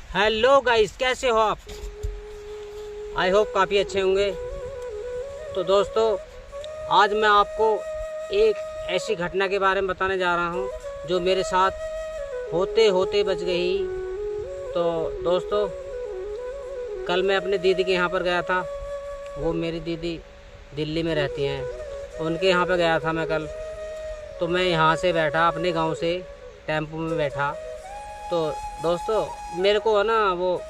Hello guys, कैसे हो आप? आई होप काफ़ी अच्छे होंगे। तो दोस्तों, आज मैं आपको एक ऐसी घटना के बारे में बताने जा रहा हूं जो मेरे साथ होते होते बच गई। तो दोस्तों, कल मैं अपने दीदी के यहाँ पर गया था। वो मेरी दीदी दिल्ली में रहती हैं, उनके यहाँ पर गया था मैं कल। तो मैं यहाँ से बैठा, अपने गांव से टेम्पो में बैठा। तो दोस्तों, मेरे को है ना, वो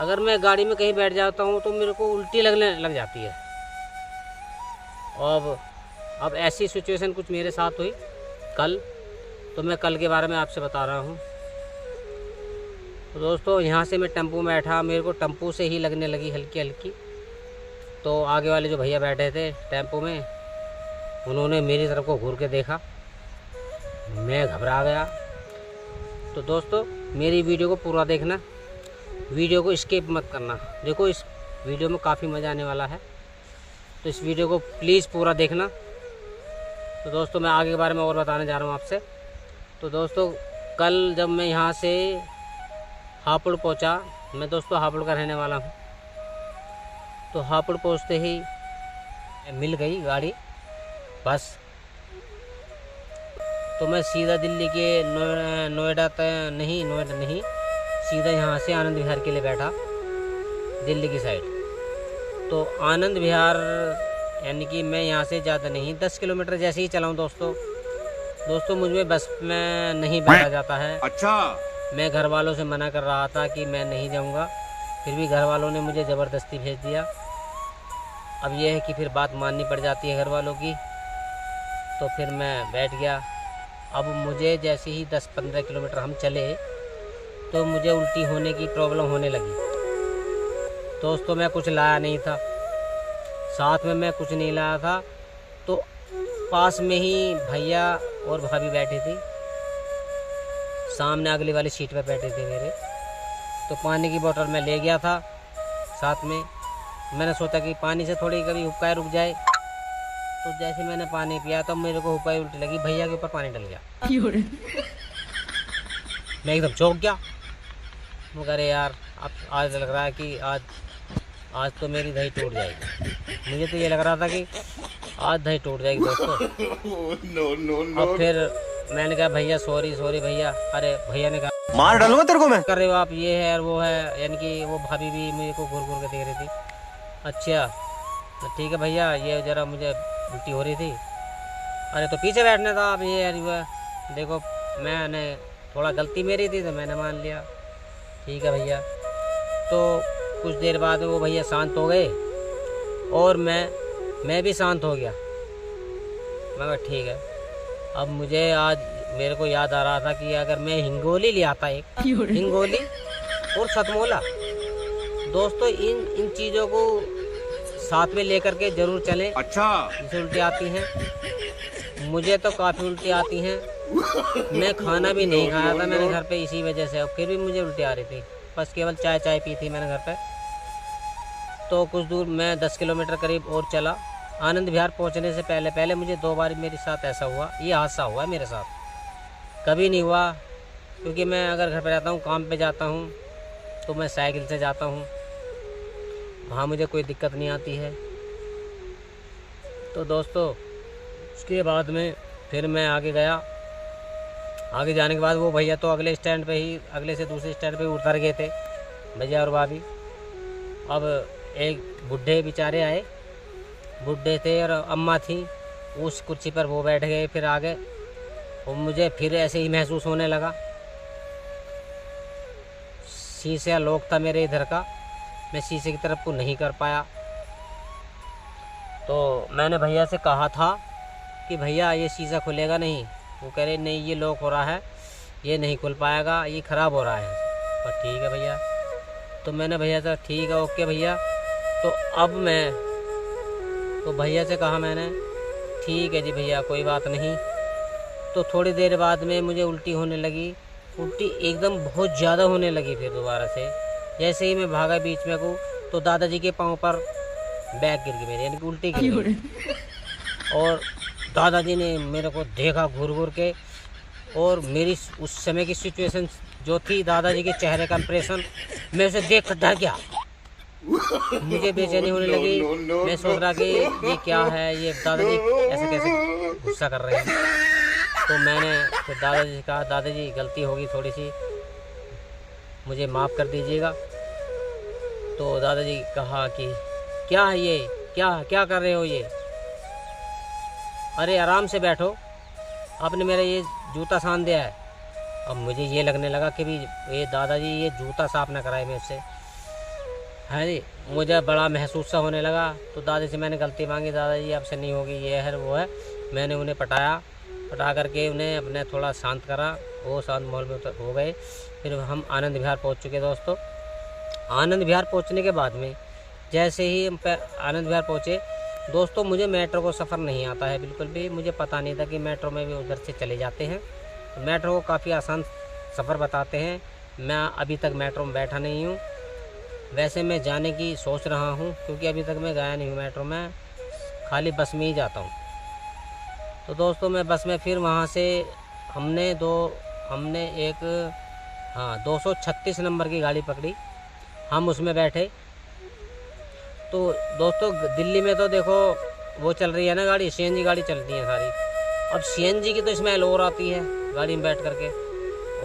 अगर मैं गाड़ी में कहीं बैठ जाता हूँ तो मेरे को उल्टी लगने लग जाती है। अब ऐसी सिचुएशन कुछ मेरे साथ हुई कल, तो मैं कल के बारे में आपसे बता रहा हूँ। तो दोस्तों, यहाँ से मैं टेम्पो में बैठा, मेरे को टेम्पो से ही लगने लगी हल्की हल्की। तो आगे वाले जो भैया बैठे थे टेम्पो में, उन्होंने मेरी तरफ को घूर के देखा। मैं घबरा गया। तो दोस्तों, मेरी वीडियो को पूरा देखना, वीडियो को स्किप मत करना। देखो, इस वीडियो में काफ़ी मज़ा आने वाला है, तो इस वीडियो को प्लीज़ पूरा देखना। तो दोस्तों, मैं आगे के बारे में और बताने जा रहा हूँ आपसे। तो दोस्तों, कल जब मैं यहाँ से हापुड़ पहुँचा, मैं दोस्तों हापुड़ का रहने वाला हूँ। तो हापुड़ पहुँचते ही मिल गई गाड़ी, बस। तो मैं सीधा दिल्ली के नोएडा नहीं, सीधा यहाँ से आनंद विहार के लिए बैठा, दिल्ली की साइड। तो आनंद विहार यानी कि मैं यहाँ से ज़्यादा नहीं, 10 किलोमीटर जैसे ही चलाऊँ दोस्तों मुझ में बस में नहीं बैठा जाता है। अच्छा, मैं घर वालों से मना कर रहा था कि मैं नहीं जाऊँगा, फिर भी घर वालों ने मुझे ज़बरदस्ती भेज दिया। अब यह है कि फिर बात माननी पड़ जाती है घर वालों की। तो फिर मैं बैठ गया। अब मुझे जैसे ही 10-15 किलोमीटर हम चले तो मुझे उल्टी होने की प्रॉब्लम होने लगी। दोस्तों, मैं कुछ लाया नहीं था, साथ में मैं कुछ नहीं लाया था। तो पास में ही भैया और भाभी बैठी थी, सामने अगली वाली सीट पर बैठे थे मेरे। तो पानी की बोतल मैं ले गया था साथ में। मैंने सोचा कि पानी से थोड़ी कभी हुक्का रुक जाए। तो जैसे मैंने पानी पिया तो मेरे को हुक्का उल्टी लगी, भैया के ऊपर पानी डल गया। मैं एकदम चौंक गया। मैं कह रहे यार, अब आज लग रहा है कि आज तो मेरी दही टूट जाएगी। मुझे तो ये लग रहा था कि आज दही टूट जाएगी दोस्तों। नो। अब फिर मैंने कहा भैया सॉरी भैया। अरे भैया ने कहा मार डालूंगा तेरे को मैं। कर रहे हो आप, ये है और वो है, यानी कि वो भाभी भी मुझे को घूर घूर के देख रही थी। अच्छा, तो ठीक है भैया, ये ज़रा मुझे उल्टी हो रही थी। अरे तो पीछे बैठना था आप, ये यार वो देखो, मैंने थोड़ा गलती मेरी थी तो मैंने मान लिया। ठीक है भैया। तो कुछ देर बाद वो भैया शांत हो गए और मैं भी शांत हो गया। मैं कहा ठीक है। अब मुझे आज मेरे को याद आ रहा था कि अगर मैं हिंगोली ले आता, एक हिंगोली और सतमोला, दोस्तों इन चीज़ों को साथ में लेकर के ज़रूर चलें। अच्छा, इसे उल्टी आती हैं, मुझे तो काफ़ी उल्टी आती हैं। मैं खाना भी नहीं खाया था मैंने घर पे इसी वजह से, और फिर भी मुझे उल्टी आ रही थी। बस केवल चाय पी थी मैंने घर पे। तो कुछ दूर मैं 10 किलोमीटर करीब और चला। आनंद विहार पहुंचने से पहले मुझे 2 बार मेरे साथ ऐसा हुआ, ये हादसा हुआ है मेरे साथ। कभी नहीं हुआ, क्योंकि मैं अगर घर पे रहता हूँ, काम पे जाता हूँ, तो मैं साइकिल से जाता हूँ, वहाँ मुझे कोई दिक्कत नहीं आती है। तो दोस्तों, उसके बाद में फिर मैं आगे गया। आगे जाने के बाद वो भैया तो अगले स्टैंड पे ही, अगले से दूसरे स्टैंड पे उतर गए थे, भैया और भाभी। अब एक बुढ़े बेचारे आए, बुढ़े थे और अम्मा थी, उस कुर्सी पर वो बैठ गए फिर आगे। और मुझे फिर ऐसे ही महसूस होने लगा। शीशा लॉक था मेरे इधर का, मैं शीशे की तरफ को नहीं कर पाया। तो मैंने भैया से कहा था कि भैया ये शीशा खुलेगा नहीं। वो कह रहे नहीं, ये लॉक हो रहा है, ये नहीं खुल पाएगा, ये ख़राब हो रहा है। पर ठीक है भैया। तो मैंने भैया से ठीक है, ओके भैया। तो अब मैं तो भैया से कहा मैंने, ठीक है जी भैया, कोई बात नहीं। तो थोड़ी देर बाद में मुझे उल्टी होने लगी, उल्टी एकदम बहुत ज़्यादा होने लगी। फिर दोबारा से जैसे ही मैं भागा बीच में को, तो दादाजी के पाँव पर बैग गिर गई मेरी, यानी कि उल्टी गिर गई। और दादाजी ने मेरे को देखा घूर घूर के, और मेरी उस समय की सिचुएशन जो थी दादाजी के चेहरे का इंप्रेशन, मैं उसे देख कर डर गया। मुझे बेचैनी होने लगी। मैं सोच रहा कि ये क्या है, ये दादाजी ऐसे कैसे गुस्सा कर रहे हैं। तो मैंने फिर दादाजी से कहा, दादाजी गलती होगी थोड़ी सी, मुझे माफ़ कर दीजिएगा। तो दादाजी कहा कि क्या है ये, क्या क्या कर रहे हो ये, अरे आराम से बैठो, आपने मेरा ये जूता सान दिया है। अब मुझे ये लगने लगा कि भी ये दादाजी ये जूता साफ़ ना कराए मेरे से, है जी। मुझे बड़ा महसूस सा होने लगा। तो दादी से मैंने गलती मांगी, दादाजी आपसे नहीं होगी, ये है वो है। मैंने उन्हें पटा करके उन्हें अपने थोड़ा शांत करा। वो शांत माहौल में हो गए। फिर हम आनंद विहार पहुंच चुके दोस्तों। आनंद विहार पहुंचने के बाद में जैसे ही हम आनंद विहार पहुँचे दोस्तों, मुझे मेट्रो को सफ़र नहीं आता है बिल्कुल भी। मुझे पता नहीं था कि मेट्रो में भी उधर से चले जाते हैं। तो मेट्रो को काफ़ी आसान सफ़र बताते हैं। मैं अभी तक मेट्रो में बैठा नहीं हूँ। वैसे मैं जाने की सोच रहा हूँ, क्योंकि अभी तक मैं गया नहीं हूँ मेट्रो में, खाली बस में ही जाता हूँ। तो दोस्तों मैं बस में फिर वहाँ से हमने एक 236 नंबर की गाड़ी पकड़ी, हम उसमें बैठे। तो दोस्तों दिल्ली में तो देखो वो चल रही है ना गाड़ी, सीएनजी गाड़ी चलती है सारी। अब सीएनजी की तो स्मेल और आती है गाड़ी में बैठ करके,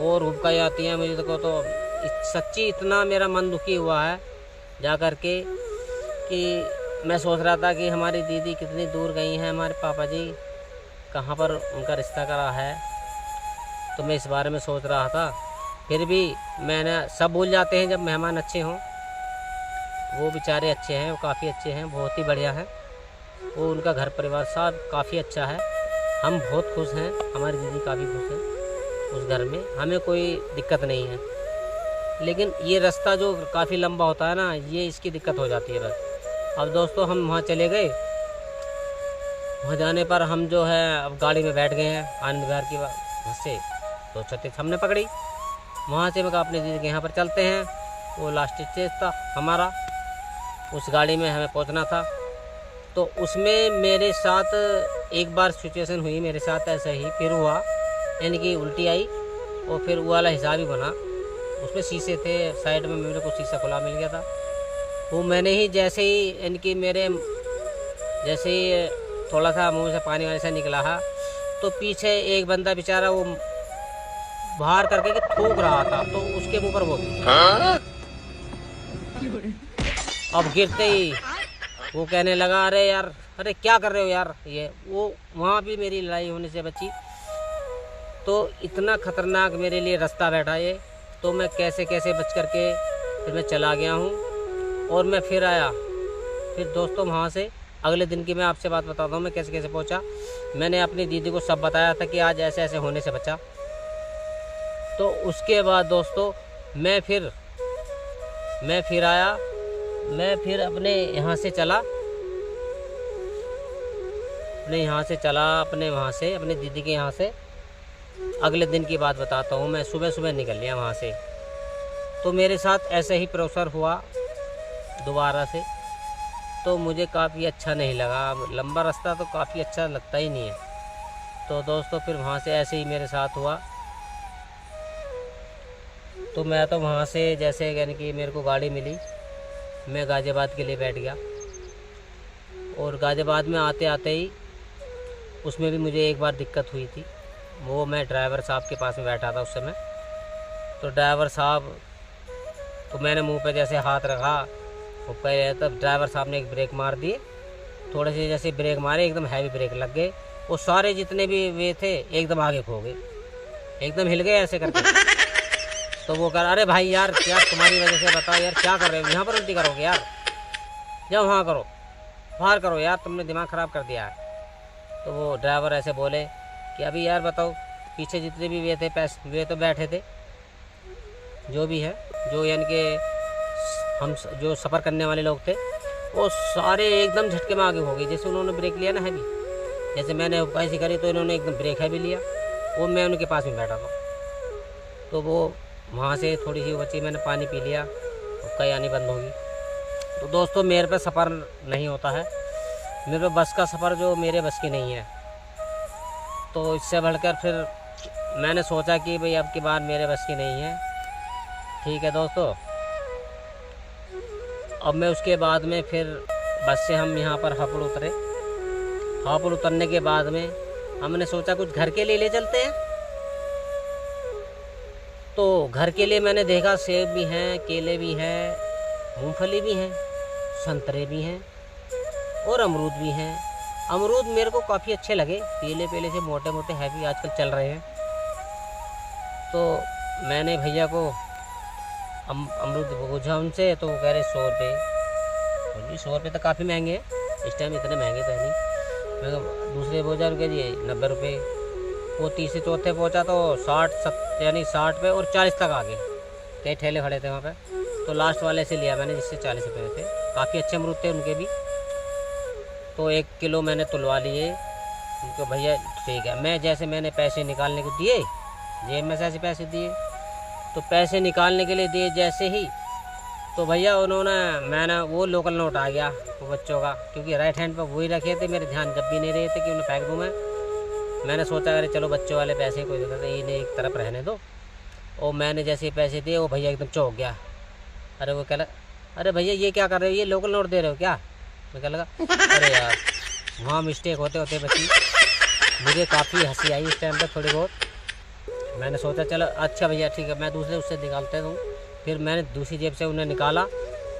और हुबकाई आती है। मुझे तो सच्ची इतना मेरा मन दुखी हुआ है जा कर के कि मैं सोच रहा था कि हमारी दीदी कितनी दूर गई हैं, हमारे पापा जी कहाँ पर उनका रिश्ता करा है। तो मैं इस बारे में सोच रहा था। फिर भी मैंने सब भूल जाते हैं जब मेहमान अच्छे हों। वो बेचारे अच्छे हैं, वो काफ़ी अच्छे हैं, बहुत ही बढ़िया है। वो उनका घर परिवार सब काफ़ी अच्छा है। हम बहुत खुश हैं, हमारी दीदी काफ़ी खुश है उस घर में, हमें कोई दिक्कत नहीं है। लेकिन ये रास्ता जो काफ़ी लंबा होता है ना, ये इसकी दिक्कत हो जाती है बस। अब दोस्तों हम वहाँ चले गए। वहाँ जाने पर हम जो है अब गाड़ी में बैठ गए हैं आनंद विहार की बस से। तो 36 हमने पकड़ी। वहाँ से मैं कहा अपनी दीदी के यहाँ पर चलते हैं। वो लास्ट स्टेज था हमारा, उस गाड़ी में हमें पहुँचना था। तो उसमें मेरे साथ एक बार सिचुएशन हुई मेरे साथ ऐसा ही, फिर हुआ, यानी कि उल्टी आई और फिर वो वाला हिसाब ही बना। उसमें शीशे थे साइड में, मेरे को शीशा खुला मिल गया था। वो मैंने ही जैसे ही यानी कि मेरे जैसे ही थोड़ा सा मुंह से पानी वानी सा निकला है, तो पीछे एक बंदा बेचारा वो बाहर करके कि थूक रहा था, तो उसके ऊपर वो अब गिरते ही वो कहने लगा, अरे यार, अरे क्या कर रहे हो यार ये वो। वहाँ भी मेरी लड़ाई होने से बची। तो इतना ख़तरनाक मेरे लिए रास्ता बैठा ये। तो मैं कैसे कैसे बच करके फिर मैं चला गया हूँ और मैं फिर आया। फिर दोस्तों वहाँ से अगले दिन की मैं आपसे बात बताता हूँ मैं कैसे कैसे पहुँचा। मैंने अपनी दीदी को सब बताया था कि आज ऐसे ऐसे होने से बचा। तो उसके बाद दोस्तों मैं फिर आया। मैं फिर अपने यहाँ से चला अपने वहाँ से अपनी दीदी के यहाँ से। अगले दिन की बात बताता हूँ। मैं सुबह सुबह निकल लिया वहाँ से। तो मेरे साथ ऐसे ही प्रोसेस हुआ दोबारा से। तो मुझे काफ़ी अच्छा नहीं लगा। लंबा रास्ता तो काफ़ी अच्छा लगता ही नहीं है। तो दोस्तों फिर वहाँ से ऐसे ही मेरे साथ हुआ। तो मैं तो वहाँ से जैसे यानी कि मेरे को गाड़ी मिली, मैं गाज़ियाबाद के लिए बैठ गया। और गाज़ियाबाद में आते आते ही उसमें भी मुझे एक बार दिक्कत हुई थी। वो मैं ड्राइवर साहब के पास में बैठा था उस समय। तो ड्राइवर साहब तो मैंने मुंह पे जैसे हाथ रखा, वो पहले तब ड्राइवर साहब ने एक ब्रेक मार दिए। थोड़े से जैसे ब्रेक मारे, एकदम हैवी ब्रेक लग गए। वो सारे जितने भी वे थे एकदम आगे खो गए, एकदम हिल गए ऐसे करके। तो वो कह, अरे भाई यार क्या तुम्हारी वजह से, बताओ यार क्या कर रहे हो, यहाँ पर उल्टी करोगे यार, जाओ वहाँ करो, बाहर करो यार, तुमने दिमाग ख़राब कर दिया है। तो वो ड्राइवर ऐसे बोले कि अभी यार बताओ, पीछे जितने भी वे थे वे तो बैठे थे, जो भी है, जो यानी कि हम जो सफ़र करने वाले लोग थे, वो सारे एकदम झटके में आगे हो गए। जैसे उन्होंने ब्रेक लिया ना हैवी, जैसे मैंने ऐसी करी तो इन्होंने एकदम ब्रेक हैवी लिया। वो मैं उनके पास में बैठा था। तो वो वहाँ से थोड़ी सी बची, मैंने पानी पी लिया, हुक्का आनी बंद होगी। तो दोस्तों मेरे पे सफ़र नहीं होता है, मेरे पे बस का सफ़र जो मेरे बस की नहीं है। तो इससे बढ़कर फिर मैंने सोचा कि भाई अब की बार मेरे बस की नहीं है। ठीक है दोस्तों, अब मैं उसके बाद में फिर बस से हम यहाँ पर हापुड़ उतरे। हापुड़ उतरने के बाद में हमने सोचा कुछ घर के लिए ले चलते हैं। तो घर के लिए मैंने देखा सेब भी हैं, केले भी हैं, मूंगफली भी हैं, संतरे भी हैं और अमरूद भी हैं। अमरूद मेरे को काफ़ी अच्छे लगे, पीले पीले से मोटे मोटे हैवी आजकल चल रहे हैं। तो मैंने भैया को अमरूद पूछा उनसे, तो वो कह रहे 100 रुपये। जी 100 रुपये तो काफ़ी महंगे हैं, इस टाइम इतने महंगे तो है नहीं। मैं दूसरे बोझा रुपये जी 90 रुपये। वो तीसरे चौथे पहुंचा तो 60 यानी 60 पे और 40 तक आ गए। कई ठेले खड़े थे वहाँ पे, तो लास्ट वाले से लिया मैंने जिससे 40 रुपये थे। काफ़ी अच्छे अमरूद थे उनके भी। तो 1 किलो मैंने तुलवा लिए उनको। भैया ठीक है, मैं जैसे मैंने पैसे निकालने को दिए, जेब में से ऐसे पैसे दिए, तो पैसे निकालने के लिए दिए जैसे ही, तो भैया उन्होंने मैंने वो लोकल नोट आ गया वो बच्चों का, क्योंकि राइट हैंड पर वही रखे थे। मेरे ध्यान जब भी नहीं रहे थे कि उन्हें फेंक दूँ मैं। मैंने सोचा अरे चलो बच्चों वाले पैसे कोई दिक्कत नहीं, इन्हें एक तरफ रहने दो। और मैंने जैसे पैसे दिए वो भैया एकदम चौंक गया। अरे वो कह लगा अरे भैया ये क्या कर रहे हो, ये लोकल नोट दे रहे हो क्या? मैं कह लगा अरे यार वहाँ मिस्टेक होते होते बची। मुझे काफ़ी हंसी आई इस टाइम पर थोड़ी बहुत। मैंने सोचा चलो अच्छा भैया ठीक है, मैं दूसरे उससे निकालते हूँ। फिर मैंने दूसरी जेब से उन्हें निकाला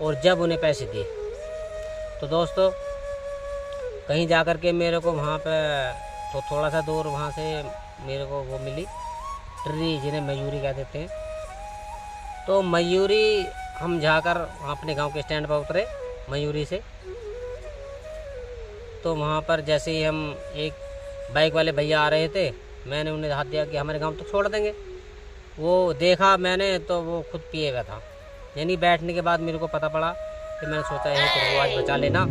और जब उन्हें पैसे दिए, तो दोस्तों कहीं जा कर के मेरे को वहाँ पे तो थोड़ा सा दूर वहाँ से मेरे को वो मिली ट्री, जिन्हें मयूरी कह देते हैं। तो मयूरी हम जाकर अपने गांव के स्टैंड पर उतरे मयूरी से। तो वहाँ पर जैसे ही हम एक बाइक वाले भैया आ रहे थे, मैंने उन्हें हाथ दिया कि हमारे गांव तक छोड़ देंगे। वो देखा मैंने तो वो खुद पिए हुआ था। यानी बैठने के बाद मेरे को पता पड़ा कि मैंने सोचा यही तो वो आज बचा लेना।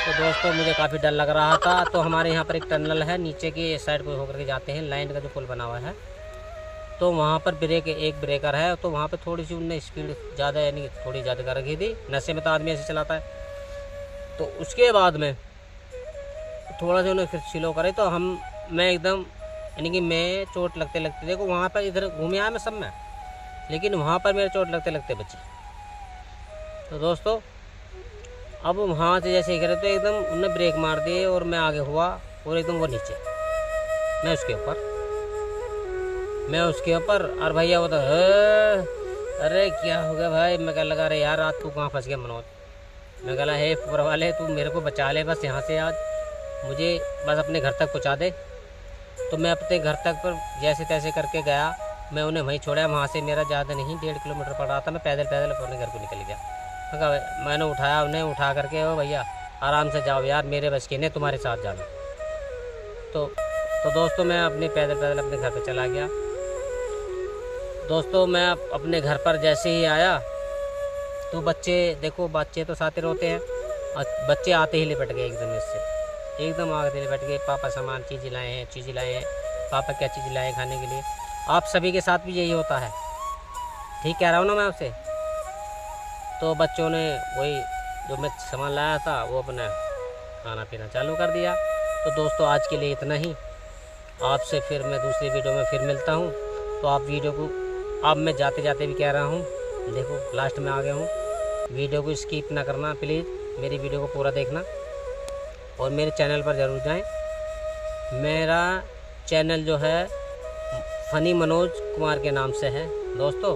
तो दोस्तों मुझे काफ़ी डर लग रहा था। तो हमारे यहाँ पर एक टनल है, नीचे की साइड को होकर के जाते हैं, लाइन का जो पुल बना हुआ है। तो वहाँ पर एक ब्रेकर है, तो वहाँ पर थोड़ी सी उनने स्पीड ज़्यादा यानी थोड़ी ज़्यादा कर रखी थी। नशे में तो आदमी ऐसे चलाता है। तो उसके बाद में थोड़ा सा उन्हें फिर स्लो करे, तो मैं एकदम यानी कि मैं चोट लगते लगते देखो वहाँ पर इधर घूमे आया मैं सब में, लेकिन वहाँ पर मेरे चोट लगते लगते बची। तो दोस्तों अब वहाँ से जैसे ही करे तो एकदम उन्होंने ब्रेक मार दिए और मैं आगे हुआ और एकदम वो नीचे, मैं उसके ऊपर और भैया वो तो अरे क्या हो गया भाई? मैं कह लगा अरे यार रात तू कहाँ फंस गया मनोज। मैं कहा हे ऊपर वाले तू मेरे को बचा ले बस यहाँ से, आज मुझे बस अपने घर तक पहुँचा दे। तो मैं अपने घर तक पर जैसे तैसे करके गया, मैं उन्हें वहीं छोड़ा। वहाँ से मेरा ज़्यादा नहीं 1.5 किलोमीटर पड़ रहा था। मैं पैदल अपने घर को निकल गया। मैंने उठाया उन्हें, उठा करके ओ भैया आराम से जाओ यार, मेरे बस की नहीं तुम्हारे साथ जाना। तो दोस्तों मैं अपने पैदल अपने घर पर चला गया। दोस्तों मैं अपने घर पर जैसे ही आया तो बच्चे तो साथ रोते हैं। बच्चे आते ही लिपट गए एकदम आगे लिपट गए। पापा सामान चीज़ लाए हैं, पापा क्या चीज़ लाए खाने के लिए। आप सभी के साथ भी यही होता है, ठीक कह रहा हूँ ना मैं आपसे। तो बच्चों ने वही जो मैं सामान लाया था वो अपना खाना पीना चालू कर दिया। तो दोस्तों आज के लिए इतना ही। आपसे फिर मैं दूसरी वीडियो में फिर मिलता हूँ। तो आप वीडियो को अब मैं जाते जाते भी कह रहा हूँ, देखो लास्ट में आ गया हूँ। वीडियो को स्किप ना करना प्लीज़, मेरी वीडियो को पूरा देखना और मेरे चैनल पर ज़रूर जाएं। मेरा चैनल जो है फ़नी मनोज कुमार के नाम से है। दोस्तों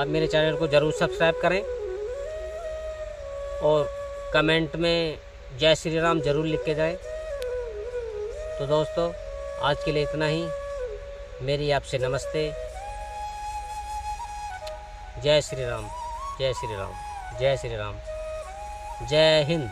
आप मेरे चैनल को ज़रूर सब्सक्राइब करें और कमेंट में जय श्री राम ज़रूर लिख के जाएं। तो दोस्तों आज के लिए इतना ही। मेरी आपसे नमस्ते। जय श्री राम, जय श्री राम, जय श्री राम, जय हिंद।